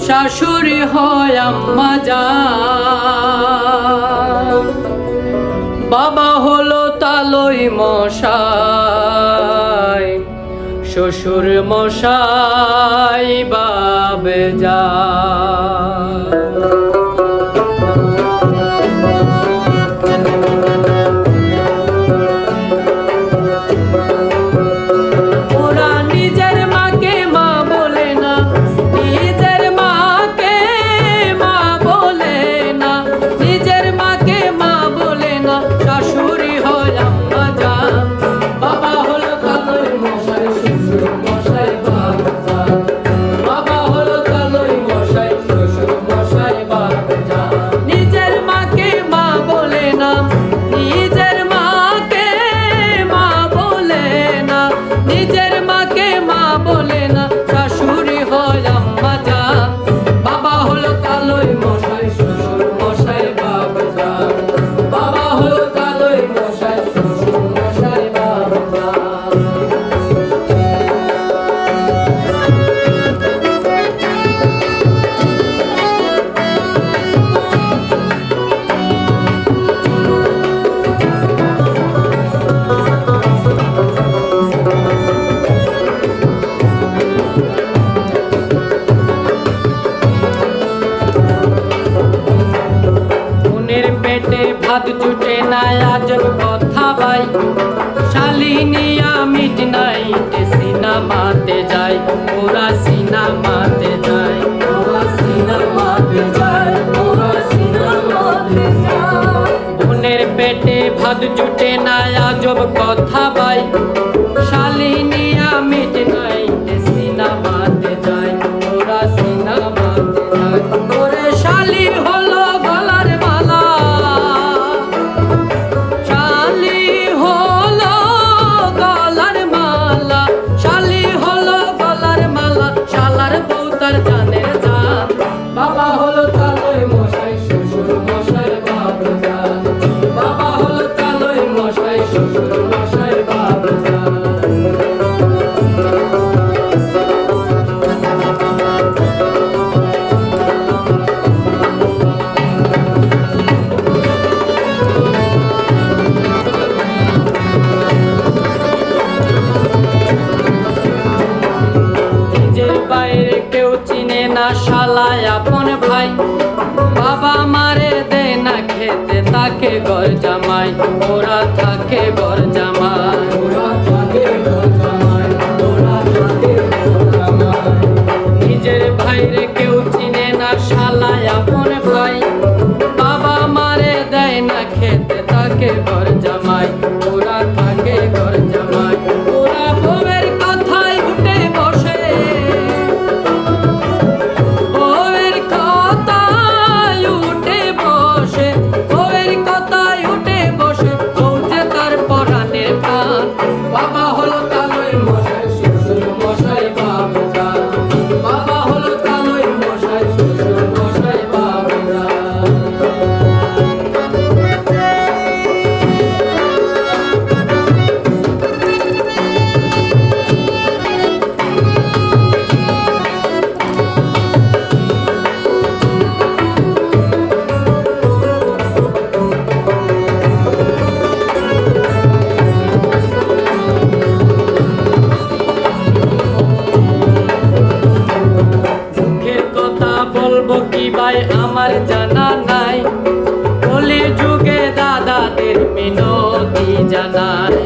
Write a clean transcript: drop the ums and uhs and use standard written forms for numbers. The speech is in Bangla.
শাশুড়ি হয় আম্মা জান, বাবা হলো তালই মশাই, শ্বশুর মশাই বাবে জান। ভাত জুটে না আজব কথা ভাই, শালিনিয়া মিট নাইটে সিনেমাতে যায়, ওরা সিনেমাতে যায়, ওরা সিনেমাতে যায়, ওরা সিনেমাতে যায়। বোনের পেটে ভাত জুটে না আজব কথা ভাই, শালিনিয়া মিট নাইটে সিনেমাতে যায়, ওরা সিনেমাতে যায়। ওরে শালি হলো গলার মালা, বাবা হলো তালই মশাই, শ্বশুর মশাই বাবা জান, বাবা হলো তালই মশাই, শ্বশুর মশাই বাবা জান। নিজের বাইরে কেউ চিনে না শালায় আপন ভাই, বাবা মারে দে না খেতে তাকে ঘর জামাই, ওরা থাকে ঘর জামাই, ওরা থাকে ঘর জামাই, ওরা থাকে ঘর জামাই। নিজের ভাইরে কেউ চিনে না শালায় আপন ভাই, বাবা মারে দেয় না খেতে তাকে ঘর জামাই, ওরা থাকে ঘর জামাই। ওরা বউয়ের কথায় উঠে বসে, বউয়ের কথায় উঠে বসে, বউয়ের কথায় উঠে বসে, বউ যে তার পরাণের প্রাণ। বাবা হলো তালই মশাই, শ্বশুর মশাই বাবা জান, বাবা হলো তালই মশাই, শ্বশুর মশাই বাবা জান। বলবো কি ভাই আমার জানা নাই, কলি যুগে দাদাদের মিনতি জানাই।